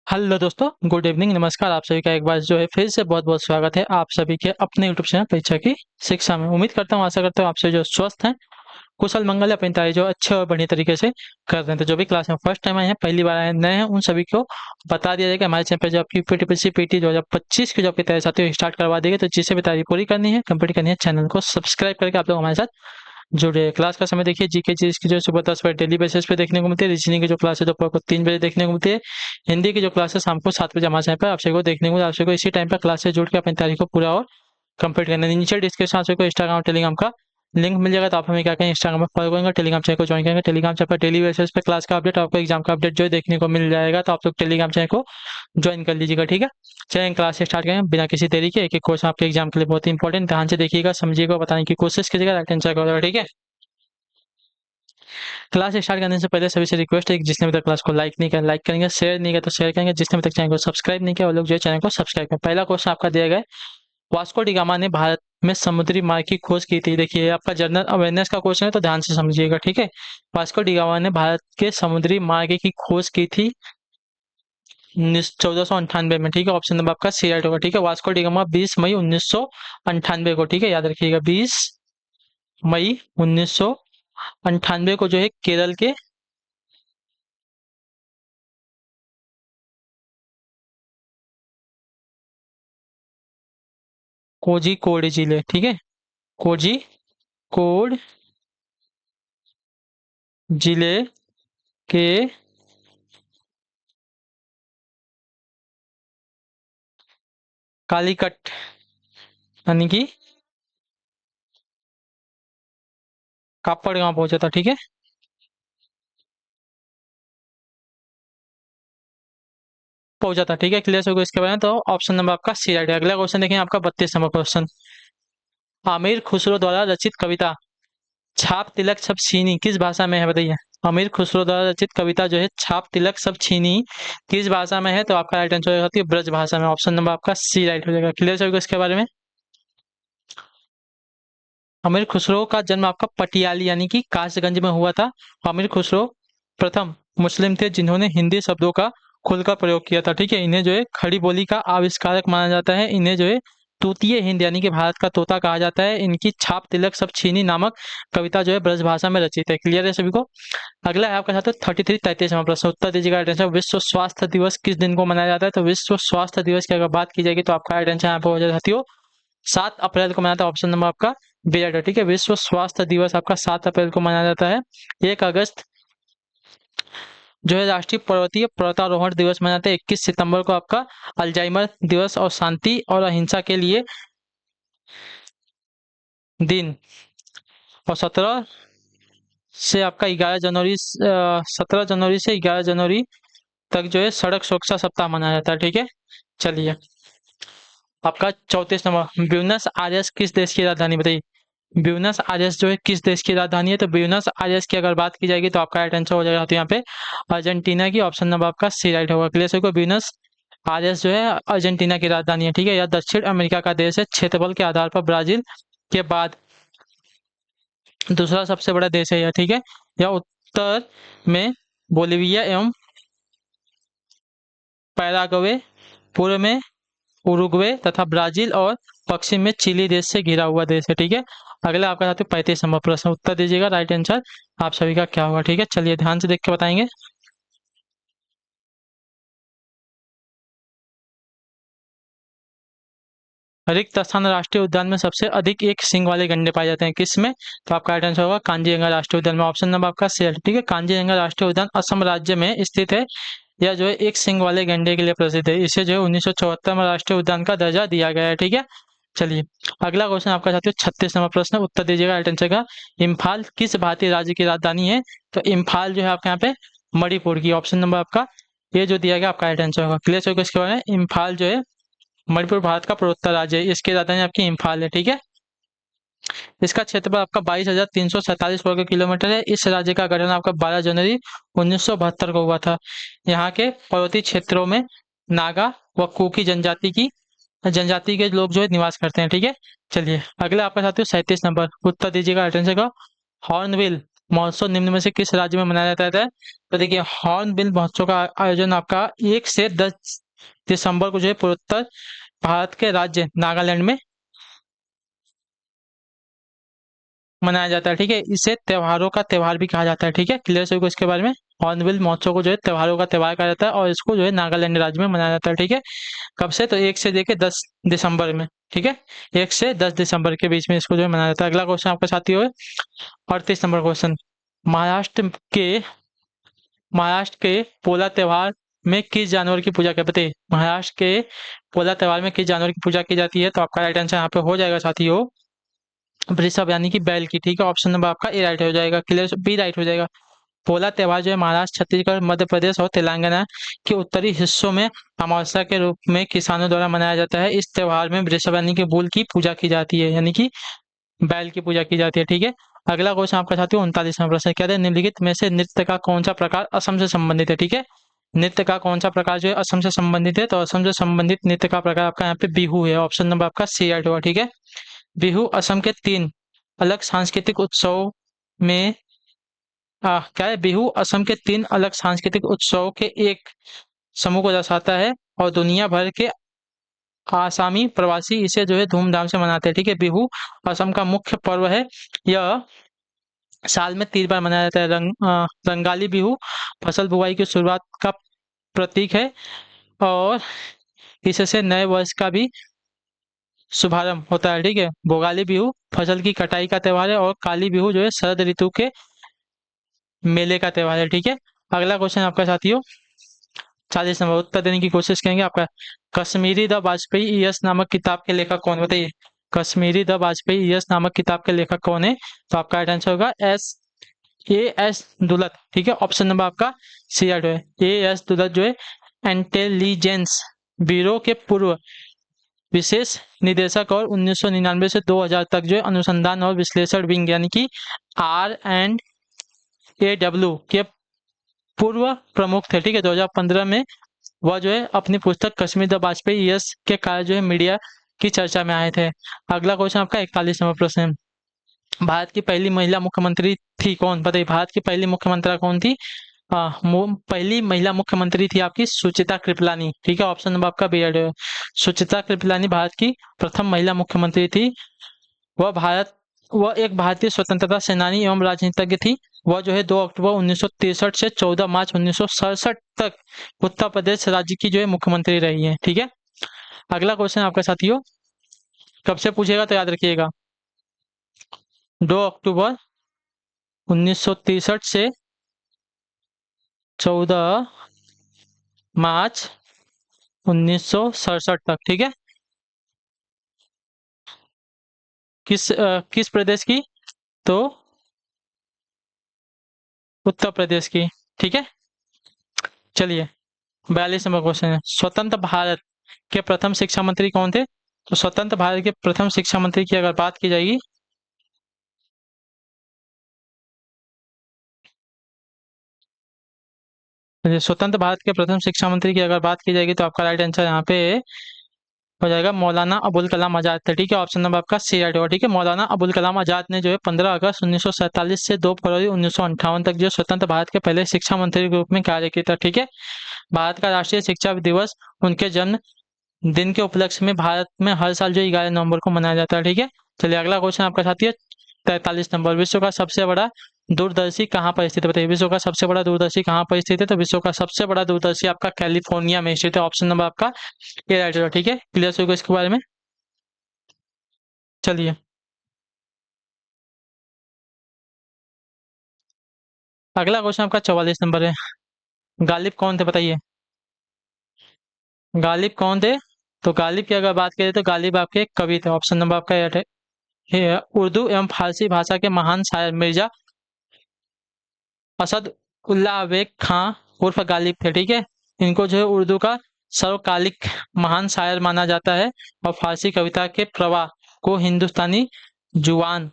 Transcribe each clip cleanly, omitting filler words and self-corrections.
Hello दोस्तों, good evening, नमस्कार। आप सभी का एक बार जो है फिर से बहुत बहुत स्वागत है आप सभी के अपने यूट्यूब चैनल परीक्षा की शिक्षा में। उम्मीद करता हूँ, आशा करता हूँ आप सभी जो स्वस्थ हैं, कुशल मंगल है, अपनी तैयारी जो अच्छे और बढ़िया तरीके से कर रहे हैं। तो जो भी क्लास में फर्स्ट टाइम आए हैं, पहली बार आए हैं, नए हैं, उन सभी को बता दिया जाए कि हमारे चैनल पर जो आपकी यूपीटीपीसी पीटी 2025 की जो आपकी तैयारी चाहते हो स्टार्ट करवा देंगे। तो जिसे भी तैयारी पूरी करनी है, कंप्लीट करनी है, चैनल को सब्सक्राइब करके आप लोग हमारे साथ जुड़े। क्लास का समय देखिए, जीके चीज की जो सुबह 10 बजे डेली बेसिस पे देखने को मिलती है। रीजनिंग की जो क्लास है दोपहर को 3 बजे देखने को मिलती है। हिंदी की जो क्लास है शाम को 7 बजे हमारे चैनल पर आप सभी को देखने को मिलता है। आप सभी को इसी टाइम पर क्लास से जुड़ के अपनी तारीख को पूरा और कंप्लीट करना है। नीचे डिस्क्रिप्शन आप सभी को इंस्टाग्राम टेलीग्राम का लिंक मिल जाएगा। तो आप हमें क्या करेंगे, इंस्टाग्राम पर फॉलो करेंगे, टेलीग्राम चैनल को ज्वाइन करेंगे। टेलीग्राम चैनल पर डेली बेसिस पे क्लास का अपडेट, आपको एग्जाम का अपडेट जो है देखने को मिल जाएगा। तो आप लोग टेलीग्राम चैनल को ज्वाइन कर लीजिएगा, ठीक है। चलिए क्लास से स्टार्ट करें बिना किसी देरी के। एक एक क्वेश्चन आपके एग्जाम के लिए बहुत इंपॉर्टेंट, ध्यान से देखिएगा, समझिएगा, बताने की कोशिश कीजिएगा, राइट आंसर करेगा, ठीक है। क्लास स्टार्ट करने से पहले सभी से रिक्वेस्ट है कि जिसने अभी तक क्लास को लाइक नहीं किया, लाइक करेंगे, शेयर नहीं किया तो शेयर करेंगे, जिसने अभी तक चैनल को सब्सक्राइब नहीं किया वो लोग जो है चैनल को सब्सक्राइब करें। पहला क्वेश्चन आपका दिया गया है, वास्को डी गामा ने भारत में समुद्री मार्ग की खोज की थी। देखिए आपका जनरल अवेयरनेस का क्वेश्चन है, तो ध्यान से समझिएगा, ठीक है। वास्को डी गामा ने भारत के समुद्री मार्ग की खोज की थी 1498 में, ठीक है। ऑप्शन नंबर आपका सी राइट होगा, ठीक है। वास्को डी गामा 20 मई 1998 को, ठीक है, याद रखिएगा, 20 मई 1998 को जो है केरल के कोझिकोड जिले, ठीक है, कोझिकोड जिले के कालीकट यानी कि कापड़ गांव पहुंचा था, ठीक है। पहुंचा था, ठीक है, क्लियर हो गया इसके बारे में। तो ऑप्शन नंबर आपका सी राइट है। अगला क्वेश्चन देखें आपका 32 नंबर क्वेश्चन। आमिर खुसरो द्वारा रचित कविता छाप तिलक सब छीनी किस भाषा में है, बताइए। आमिर खुसरो द्वारा रचित कविता जो है छाप तिलक सब छीनी किस भाषा में है, तो आपका राइट आंसर होती है ब्रज भाषा में। ऑप्शन नंबर आपका सी राइट हो जाएगा। क्लियर हो गया इसके बारे में। अमीर खुसरो का जन्म आपका पटियाली यानी कि कासगंज में हुआ था। अमीर खुसरो प्रथम मुस्लिम थे जिन्होंने हिंदी शब्दों का खुलकर प्रयोग किया था, ठीक है। इन्हें जो है खड़ी बोली का आविष्कारक माना जाता है। इन्हें जो है तूतीय हिंद यानी कि भारत का तोता कहा जाता है। इनकी छाप तिलक सब छीनी नामक कविता जो है ब्रज भाषा में रचित है। क्लियर है सभी को। अगला है आपका साथ 33 प्रश्न, उत्तर दीजिएगा। राइट आंसर, विश्व स्वास्थ्य दिवस किस दिन को मनाया जाता है, तो विश्व स्वास्थ्य दिवस की अगर बात की जाएगी तो आपका राइट आंसर यहाँ पे हो जाती हो 7 अप्रैल को मनाता है। ऑप्शन नंबर आपका बी राइट है, ठीक है। विश्व स्वास्थ्य दिवस आपका 7 अप्रैल को मनाया जाता है। 1 अगस्त जो है राष्ट्रीय पर्वतीय पर्वतारोहण दिवस मनाते हैं। 21 सितंबर को आपका अल्जाइमर दिवस और शांति और अहिंसा के लिए दिन, और 17 जनवरी से 11 जनवरी तक जो है सड़क सुरक्षा सप्ताह मनाया जाता है, ठीक है। चलिए आपका 34 नंबर, ब्यूनस आयर्स किस देश की राजधानी, बताइए। ब्यूनस आयर्स जो है किस देश की राजधानी है, तो ब्यूनस आयर्स की अगर बात की जाएगी तो आपका राइट आंसर हो जाएगा तो यहाँ पे अर्जेंटीना की। ऑप्शन नंबर आपका सी राइट होगा। क्लियर से ब्यूनस आयर्स जो है अर्जेंटीना की राजधानी है, ठीक है। यह दक्षिण अमेरिका का देश है। क्षेत्रफल के आधार पर ब्राजील के बाद दूसरा सबसे बड़ा देश है यह, ठीक है। यह उत्तर में बोलिविया एवं पैराग्वे, पूर्व में उरुग्वे तथा ब्राजील और पश्चिम में चिली देश से घिरा हुआ देश है, ठीक है। अगला आपका साथ 35 नंबर प्रश्न, उत्तर दीजिएगा। राइट आंसर आप सभी का क्या होगा, ठीक है। चलिए ध्यान से देख के बताएंगे। रिक्त स्थान राष्ट्रीय उद्यान में सबसे अधिक एक सींग वाले गंडे पाए जाते हैं, किसमें, तो आपका राइट आंसर होगा कांजीरंगा राष्ट्रीय उद्यान में। ऑप्शन नंबर आपका सी, ठीक है। कांजीरंगा राष्ट्रीय उद्यान असम राज्य में स्थित है। यह जो है एक सींग वाले गंडे के लिए प्रसिद्ध है। इसे जो है 1974 में राष्ट्रीय उद्यान का दर्जा दिया गया है, ठीक है। चलिए अगला क्वेश्चन आपका साथियों 36 नंबर प्रश्न, उत्तर दीजिएगा। राइट आंसर का इम्फाल किस भारतीय राज्य की राजधानी है, तो इम्फाल जो है आपके यहाँ पे मणिपुर की। ऑप्शन नंबर आपका ये जो दिया गया आपका राइट आंसर होगा। क्लियर होगा इसके बारे में। इम्फाल जो है मणिपुर भारत का पूर्वोत्तर राज्य है। इसकी राजधानी आपकी इम्फाल है, ठीक है। इसका क्षेत्रफल आपका 22,347 वर्ग किलोमीटर है। इस राज्य का गठन आपका 12 जनवरी 1972 को हुआ था। यहाँ के पर्वतीय क्षेत्रों में नागा व कुकी जनजाति के लोग जो है निवास करते हैं, ठीक है। चलिए अगला आपका साथियों 37 नंबर, उत्तर दीजिएगा। राइट आंसर का हॉर्नबिल महोत्सव निम्न में से किस राज्य में मनाया जाता है? तो देखिए, हॉर्नबिल महोत्सव का आयोजन आपका 1 से 10 दिसंबर को जो है पूर्वोत्तर भारत के राज्य नागालैंड में मनाया जाता है। ठीक है, इसे त्योहारों का त्योहार भी कहा जाता है। ठीक है, क्लियर सभी को इसके बारे में। हॉर्नबिल महोत्सव को जो है त्योहारों का त्योहार कहा जाता है और इसको जो है नागालैंड राज्य में मनाया जाता है। ठीक है, कब से? तो 1 से लेकर 10 दिसंबर में। ठीक है, 1 से 10 दिसंबर के बीच में इसको जो है मनाया जाता है। अगला क्वेश्चन आपके साथी हो 38 नंबर क्वेश्चन। महाराष्ट्र के महाराष्ट्र के पोला त्योहार में किस जानवर की पूजा करते हैं? महाराष्ट्र के पोला त्योहार में किस जानवर की पूजा की जाती है? तो आपका राइट आंसर यहाँ पे हो जाएगा साथियों वृषभ यानी कि बैल की। ठीक है, ऑप्शन नंबर आपका ए राइट हो जाएगा, क्लियर बी राइट हो जाएगा। पोला त्योहार जो है महाराष्ट्र, छत्तीसगढ़, मध्य प्रदेश और तेलंगाना के उत्तरी हिस्सों में अमावस्या के रूप में किसानों द्वारा मनाया जाता है। इस त्योहार में वृषभ यानी कि बुल की पूजा की जाती है, यानी कि बैल की पूजा की जाती है। ठीक है, अगला क्वेश्चन आपका साथियों 39वां प्रश्न कहते हैं निम्नलिखित में से नृत्य का कौन सा प्रकार असम से संबंधित है? ठीक है, नृत्य का कौन सा प्रकार जो है असम से संबंधित है? तो असम से संबंधित नृत्य का प्रकार आपका यहाँ पे बिहू है। ऑप्शन नंबर आपका सी राइट होगा। ठीक है, बिहू असम के 3 अलग सांस्कृतिक उत्सव में क्या है? बिहू असम के 3 अलग सांस्कृतिक उत्सव के एक समूह को दर्शाता है और दुनिया भर के आसामी प्रवासी इसे जो है धूमधाम से मनाते हैं। ठीक है, बिहू असम का मुख्य पर्व है। यह साल में 3 बार मनाया जाता है। रंगाली बिहू फसल बुवाई की शुरुआत का प्रतीक है और इससे नए वर्ष का भी शुभारंभ होता है। ठीक है, भोगाली बिहू फसल की कटाई का त्योहार है और काली बिहू जो है शरद ऋतु के मेले का त्योहार है। ठीक है, अगला क्वेश्चन आपका साथियों 40 नंबर उत्तर देने की कोशिश करेंगे। आपका कश्मीरी द वाजपेयी यस नामक किताब के लेखक कौन? बताइए, कश्मीरी द वाजपेयी यस नामक किताब के लेखक कौन है? तो आपका राइट आंसर होगा एस दुलत। ठीक है, ऑप्शन नंबर आपका सी राइट है। एस दुलत जो है इंटेलिजेंस ब्यूरो के पूर्व विशेष निदेशक और 1999 से 2000 तक जो है अनुसंधान और विश्लेषण विंग यानी कि R&AW के पूर्व प्रमुख थे। ठीक है, 2015 में वह जो है अपनी पुस्तक कश्मीर द वाजपेयी यस के कारण जो है मीडिया की चर्चा में आए थे। अगला क्वेश्चन आपका 41 नंबर प्रश्न है। भारत की पहली महिला मुख्यमंत्री थी कौन? बताइए, भारत की पहली मुख्यमंत्री कौन थी? पहली महिला मुख्यमंत्री थी आपकी सुचिता कृपलानी। ठीक है, ऑप्शन नंबर आपका बी राइट है। सुचिता कृपलानी भारत की प्रथम महिला मुख्यमंत्री थी। वह एक भारतीय स्वतंत्रता सेनानी एवं राजनीतिज्ञ थी। वह जो है 2 अक्टूबर 1963 से 14 मार्च 1967 तक उत्तर प्रदेश राज्य की जो है मुख्यमंत्री रही है। ठीक है, अगला क्वेश्चन आपका साथियों कब से पूछेगा तो याद रखिएगा 2 अक्टूबर 1963 से 14 मार्च 1967 तक। ठीक है, किस प्रदेश की? तो उत्तर प्रदेश की। ठीक है, चलिए 42 नंबर क्वेश्चन है। स्वतंत्र भारत के प्रथम शिक्षा मंत्री कौन थे? तो स्वतंत्र भारत के प्रथम शिक्षा मंत्री की अगर बात की जाएगी स्वतंत्र भारत के प्रथम शिक्षा मंत्री की अगर बात की जाएगी तो आपका राइट आंसर यहाँ पे हो जाएगा मौलाना अबुल कलाम आजाद थे। ठीक है, ऑप्शन नंबर आपका सी राइट होगा। ठीक है, मौलाना अबुल कलाम आजाद ने जो है 15 अगस्त 1947 से 2 फरवरी 1958 तक जो स्वतंत्र भारत के पहले शिक्षा मंत्री के रूप में कार्य किया था। ठीक है, भारत का राष्ट्रीय शिक्षा दिवस उनके जन्म दिन के उपलक्ष्य में भारत में हर साल जो 11 नवंबर को मनाया जाता है। ठीक है, चलिए अगला क्वेश्चन आपका साथी है 43 नंबर। विश्व का सबसे बड़ा दूरदर्शी कहाँ पर स्थित है? बताइए, विश्व का सबसे बड़ा दूरदर्शी कहाँ पर स्थित है? तो विश्व का सबसे बड़ा दूरदर्शी आपका कैलिफोर्निया में स्थित है। ऑप्शन नंबर आपका ए राइट होगा। ठीक है, क्लियर होगा इसके बारे में। चलिए अगला क्वेश्चन आपका 44 नंबर है। गालिब कौन थे? बताइए, गालिब कौन थे? तो गालिब की अगर बात करें तो गालिब आपके एक कवि थे। ऑप्शन नंबर आपका ये है। उर्दू एवं फारसी भाषा के महान शायर मिर्जा असद उल्लाह बेग खां उर्फ गालिब थे। ठीक है, इनको जो है उर्दू का सर्वकालिक महान शायर माना जाता है और फारसी कविता के प्रवाह को हिंदुस्तानी जुबान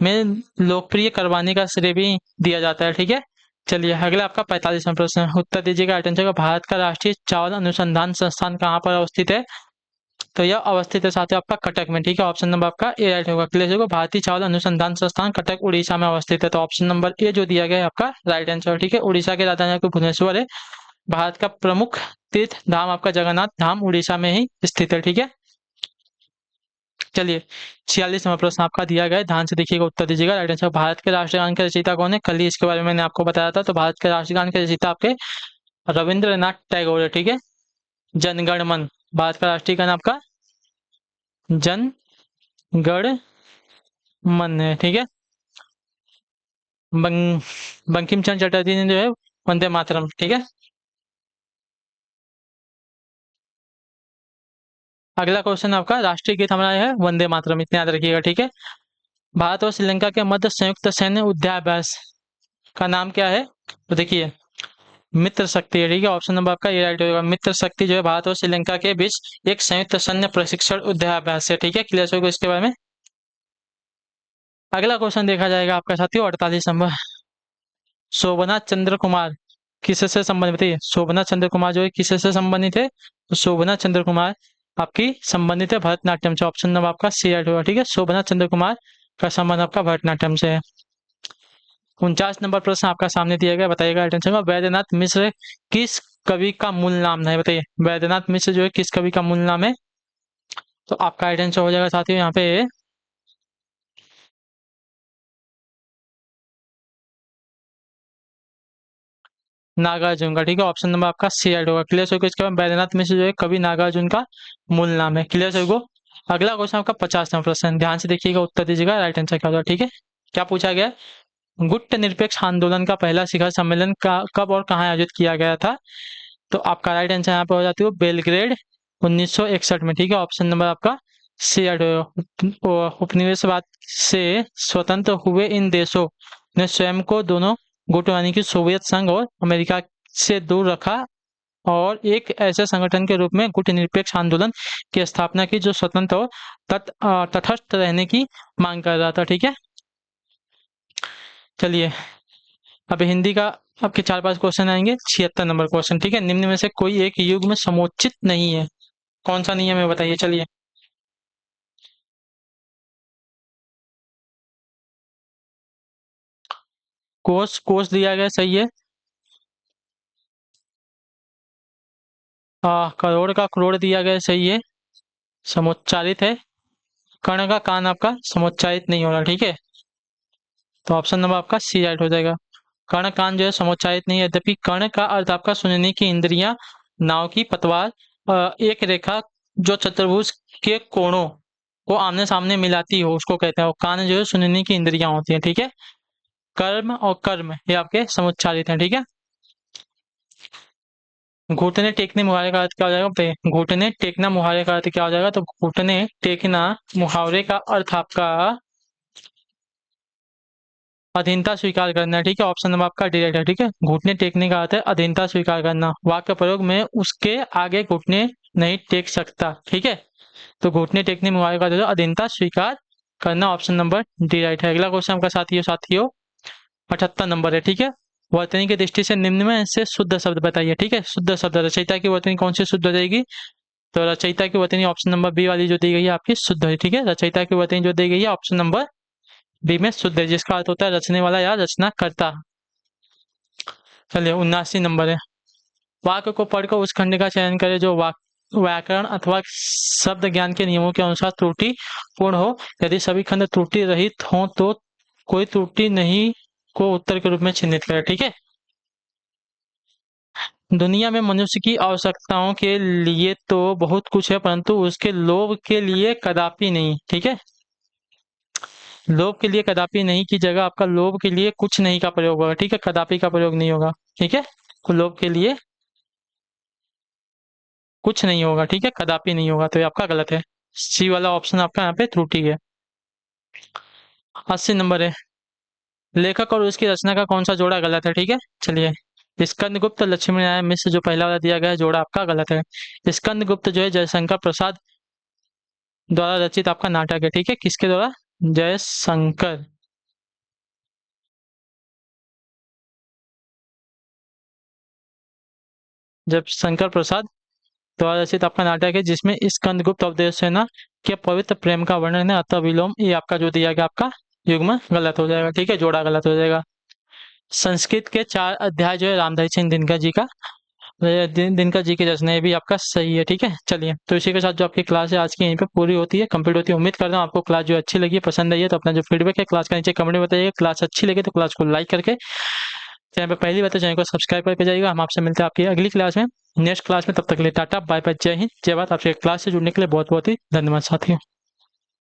में लोकप्रिय करवाने का श्रेय भी दिया जाता है। ठीक है, चलिए अगला आपका 45वां प्रश्न है। उत्तर दीजिएगा। आइटम का भारत का राष्ट्रीय चावल अनुसंधान संस्थान कहाँ पर अवस्थित है? तो यह अवस्थित है साथियों आपका कटक में, ठीक है। ऑप्शन नंबर आपका ए राइट होगा। क्लियर होगा। भारतीय चावल अनुसंधान संस्थान कटक उड़ीसा में अवस्थित है, तो ऑप्शन नंबर ए जो दिया गया है आपका राइट आंसर, ठीक है। उड़ीसा के राजधानी आपको भुवनेश्वर है। भारत का प्रमुख तीर्थ धाम आपका जगन्नाथ धाम उड़ीसा में ही स्थित है, ठीक है। चलिए 46वां प्रश्न आपका दिया गया है, ध्यान से देखिएगा, उत्तर दीजिएगा। राइट आंसर, भारत के राष्ट्रगान के रचयिता कौन है? कल ही इसके बारे में मैंने आपको बताया था। तो भारत के राष्ट्रगान के रचयिता आपके रविंद्रनाथ टैगोर है, ठीक है। जनगण मन, भारत का राष्ट्रीय गान आपका जन गण मन है, ठीक है। बंकिम चंद्र चटर्जी ने जो है वंदे मातरम, ठीक है। अगला क्वेश्चन आपका राष्ट्रीय गीत हमारा है वंदे मातरम, इतना याद रखिएगा, ठीक है। भारत और श्रीलंका के मध्य संयुक्त सैन्य युद्धाभ्यास का नाम क्या है? तो देखिए मित्र शक्ति है, ठीक है। ऑप्शन नंबर आपका ये राइट होगा। मित्र शक्ति जो है भारत और श्रीलंका के बीच एक संयुक्त सैन्य प्रशिक्षण युद्धाभ्यास है, ठीक है। क्लियर होगा इसके बारे में। अगला क्वेश्चन देखा जाएगा आपका साथियों 48 नंबर। शोभना चंद्र कुमार किससे संबंधित, बताइए। शोभना चंद्र कुमार जो है किससे संबंधित है? तो शोभना चंद्र कुमार आपकी संबंधित है भरतनाट्यम से। ऑप्शन नंबर आपका सी राइट होगा, ठीक है। शोभना चंद्र कुमार का संबंध आपका भरतनाट्यम से है। 49 नंबर प्रश्न आपका सामने दिया गया, बताइएगा अटेंशन में। वैद्यनाथ मिश्र किस कवि का मूल नाम है? बताइए वैद्यनाथ मिश्र जो है किस कवि का मूल नाम है? तो आपका आइडेंटिटी हो जाएगा साथियों यहाँ पे नागार्जुन का, ठीक है। ऑप्शन नंबर आपका सी राइट होगा। क्लियर होगा इसके बाद वैद्यनाथ मिश्र जो है कवि नागार्जुन का मूल नाम है। क्लियर होगा। अगला क्वेश्चन आपका 50 नंबर प्रश्न, ध्यान से देखिएगा, उत्तर दीजिएगा। राइट आंसर क्या होगा, ठीक है। क्या पूछा गया? गुट निरपेक्ष आंदोलन का पहला शिखर सम्मेलन का कब और कहाँ आयोजित किया गया था? तो आपका राइट आंसर यहाँ पे हो जाती है बेलग्रेड 1961 में, ठीक है। ऑप्शन नंबर आपका सी उपनिवेशवाद से स्वतंत्र हुए इन देशों ने स्वयं को दोनों गुटों यानी कि सोवियत संघ और अमेरिका से दूर रखा और एक ऐसे संगठन के रूप में गुट निरपेक्ष आंदोलन की स्थापना की जो स्वतंत्र और तटस्थ रहने की मांग कर रहा था, ठीक है। चलिए अब हिंदी का आपके 4-5 क्वेश्चन आएंगे। 76 नंबर क्वेश्चन, ठीक है। निम्न में से कोई एक युग में समुचित नहीं है, कौन सा नियम है बताइए। चलिए कोष कोष दिया गया सही है। करोड़ का करोड़ दिया गया सही है। समुच्चारित है। कर्ण का कान आपका समुच्चारित नहीं हो रहा, ठीक है। तो ऑप्शन नंबर आपका सी राइट हो जाएगा। कर्ण कान जो है समुच्चारित नहीं है, यद्यपि कर्ण का अर्थ आपका सुनने की इंद्रियां, नाव की पतवार, एक रेखा जो चतुर्भुज के कोणों को आमने सामने मिलाती हो उसको कहते हैं। और कान जो है सुनने की इंद्रियां होती हैं, ठीक है। कर्म और कर्म ये आपके समुच्चारित हैं, ठीक है। घुटने टेकने मुहावरे का अर्थ क्या हो जाएगा बताइए। घुटने टेकना मुहावरे का अर्थ क्या हो जाएगा? तो घुटने टेकना मुहावरे का अर्थ आपका अधीनता स्वीकार करना है, ठीक है। ऑप्शन नंबर आपका डायरेक्ट है, ठीक है। घुटने टेकने का अर्थ है अधीनता स्वीकार करना। वाक्य प्रयोग में उसके आगे घुटने नहीं टेक सकता, ठीक है। तो घुटने टेकने मुहावरे का अर्थ है अधीनता स्वीकार करना। ऑप्शन नंबर डी राइट है। अगला क्वेश्चन आपका साथियों साथियों 78 नंबर है, ठीक है। वर्तनी की दृष्टि से निम्न में से शुद्ध शब्द बताइए, ठीक है। शुद्ध शब्द रचयिता की वर्तनी कौन सी शुद्ध हो जाएगी? तो रचयिता की वर्तनी ऑप्शन नंबर बी वाली जो दी गई है आपकी शुद्ध है, ठीक है। रचयिता की वर्तनी जो दी गई है ऑप्शन नंबर बी में शुद्ध है, जिसका अर्थ होता है रचने वाला या रचना करता। चलिए 79 नंबर है। वाक्य को पढ़कर उस खंड का चयन करें जो व्याकरण अथवा शब्द ज्ञान के नियमों के अनुसार त्रुटि पूर्ण हो। यदि सभी खंड त्रुटि रहित हो तो कोई त्रुटि नहीं को उत्तर के रूप में चिन्हित करें, ठीक है। दुनिया में मनुष्य की आवश्यकताओं के लिए तो बहुत कुछ है परंतु उसके लोभ के लिए कदापि नहीं, ठीक है। लोभ के लिए कदापि नहीं की जगह आपका लोभ के लिए कुछ नहीं का प्रयोग होगा, ठीक है। कदापि का प्रयोग नहीं होगा, ठीक है। तो लोभ के लिए कुछ नहीं होगा, ठीक है। कदापि नहीं होगा, तो ये आपका गलत है। सी वाला ऑप्शन आपका यहाँ पे त्रुटि है। 80 नंबर है। लेखक और उसकी रचना का कौन सा जोड़ा गलत है, ठीक है। चलिए स्कंदगुप्त लक्ष्मी नारायण मिश्र जो पहला वाला दिया गया है जोड़ा आपका गलत है। स्कंदगुप्त जो है जयशंकर प्रसाद द्वारा रचित आपका नाटक है, ठीक है। किसके द्वारा? जयशंकर। जब शंकर प्रसाद द्वारा रचित आपका नाटक है जिसमें स्कंदगुप्त अवधेश सेना के पवित्र प्रेम का वर्णन है, अतः विलोम ये आपका जो दिया गया आपका युग्म गलत हो जाएगा। ठीक है, जोड़ा गलत हो जाएगा। संस्कृत के 4 अध्याय जो है रामधारी सिंह दिनकर जी का दिनकर जी की रचना, ये भी आपका सही है। ठीक है, चलिए तो इसी के साथ जो आपकी क्लास है आज की यहीं पे पूरी होती है, कंप्लीट होती है। उम्मीद करता हूँ आपको क्लास जो अच्छी लगी, पसंद आई है, तो अपना जो फीडबैक है क्लास का नीचे कमेंट में बताइएगा। क्लास अच्छी लगे तो क्लास को लाइक करके, चैनल पर पहली बार तो चैनल को सब्सक्राइब करके जाइएगा। हम आपसे मिलते हैं आपकी अगली क्लास में, नेक्स्ट क्लास में। तब तक के लिए टाटा बाय बाय, जय हिंद जय भारत। आपसे क्लास से जुड़ने के लिए बहुत बहुत ही धन्यवाद साथियों।